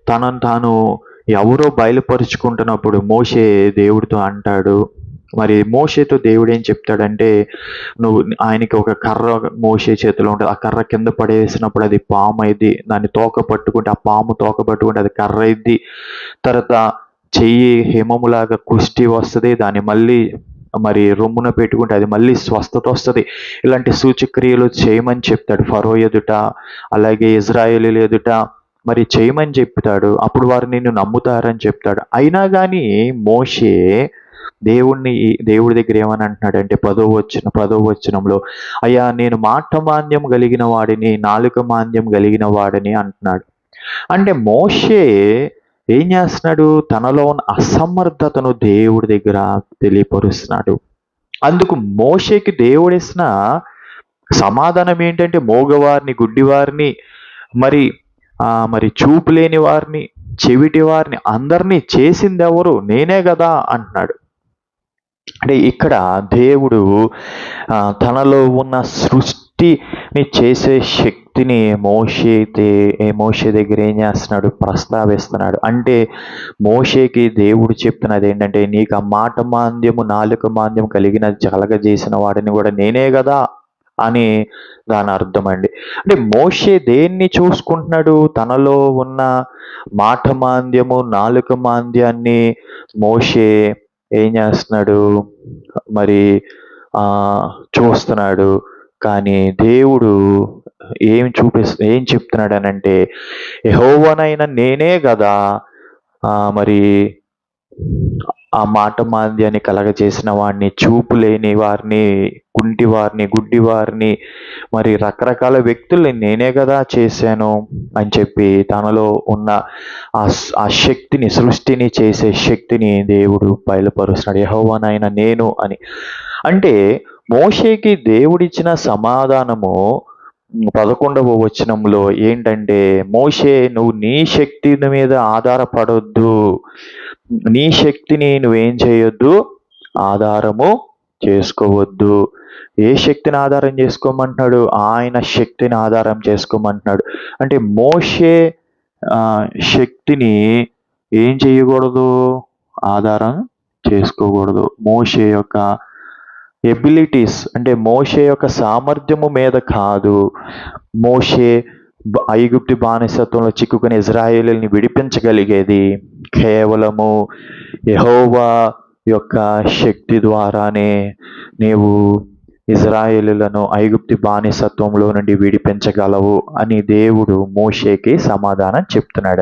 తనను తాను ఎవరో బయలుపరుచుకుంటున్నప్పుడు మోషే దేవుడితో అంటాడు. మరి మోషేతో దేవుడేం చెప్తాడంటే, నువ్వు ఆయనకి ఒక కర్ర మోషే చేతిలో ఉంటది. ఆ కర్ర కింద పడేసినప్పుడు అది పామయిద్ది. దాన్ని తోక పట్టుకుంటే, ఆ పాము తోక పట్టుకుంటే అది కర్ర అయిద్ది. తర్వాత చెయ్యి హిమములాగా కుష్టి వస్తది. దాన్ని మళ్ళీ మరి రొమ్మున పెట్టుకుంటే అది మళ్ళీ స్వస్థతొస్తది. ఇలాంటి సూచక్రియలు చేయమని చెప్తాడు ఫరో ఎదుట, అలాగే ఇజ్రాయేలీయుల ఎదుట మరి చేయమని చెప్తాడు. అప్పుడు వారు నిన్ను నమ్ముతారని చెప్తాడు. అయినా గాని మోషే దేవుడి దగ్గర ఏమని అంటున్నాడంటే 10వ వచనంలో, అయ్యా నేను మాట మాంద్యం కలిగిన వాడిని, నాలుక మాంద్యం కలిగిన వాడిని అంటున్నాడు. అంటే మోషే ఏం చేస్తున్నాడు? తనలో ఉన్న అసమర్థతను దేవుడి దగ్గర తెలియపరుస్తున్నాడు. అందుకు మోషేకి దేవుడిచ్చిన సమాధానం ఏంటంటే, మోగవారిని, గుడ్డివారిని, మరి మరి చూపు లేని వారిని, చెవిటి వారిని అందరినీ చేసిందెవరు? నేనే గదా అంటున్నాడు. అంటే ఇక్కడ దేవుడు తనలో ఉన్న సృష్టిని చేసే శక్తిని మోషే దగ్గర ఏం చేస్తున్నాడు? ప్రస్తావిస్తున్నాడు. అంటే మోషేకి దేవుడు చెప్తున్నది ఏంటంటే, నీకు ఆ మాట మాంద్యము, నాలుక మాంద్యం కలగజేసిన వాడిని కూడా నేనే కదా అని దాని అర్థం అండి. అంటే మోషే దేన్ని చూసుకుంటున్నాడు? తనలో ఉన్న మాట మాంద్యము, నాలుక మాంద్యాన్ని మోషే ఏం చేస్తున్నాడు? మరి చూస్తున్నాడు. కానీ దేవుడు ఏం చెప్తున్నాడనంటే, యెహోవానైన నేనే గదా మరి ఆ మాట మాంద్యాన్ని కలగజేసిన వాడిని, చూపు లేని వారిని, కుంటి వారిని, గుడ్డి వారిని, మరి రకరకాల వ్యక్తుల్ని నేనే కదా చేశాను అని చెప్పి తనలో ఉన్న ఆ శక్తిని, సృష్టిని చేసే శక్తిని దేవుడు బయలుపరుస్తున్నాడు. యెహోవానైన నేను అని. అంటే మోషేకి దేవుడిచ్చిన సమాధానము 11వ వచనంలో ఏంటంటే, మోషే నువ్వు నీ శక్తి మీద ఆధారపడొద్దు. నీ శక్తిని నువ్వేం చేయొద్దు? ఆధారము చేసుకోవద్దు. ఏ శక్తిని ఆధారం చేసుకోమంటున్నాడు? ఆయన శక్తిని ఆధారం చేసుకోమంటున్నాడు. అంటే మోషే శక్తిని ఏం చేయకూడదు? ఆధారం చేసుకోకూడదు. మోషే యొక్క ఎబిలిటీస్ అంటే మోషే యొక్క సామర్థ్యము మీద కాదు. మోషే ఐగుప్తు బానిసత్వంలో చిక్కుకుని ఇజ్రాయేలుని విడిపించగలిగేది కేవలము యెహోవా యొక్క శక్తి ద్వారానే నీవు ఇజ్రాయేలులను ఐగుప్తు బానిసత్వంలో నుండి విడిపించగలవు అని దేవుడు మోషేకి సమాధానం చెప్తున్నాడు.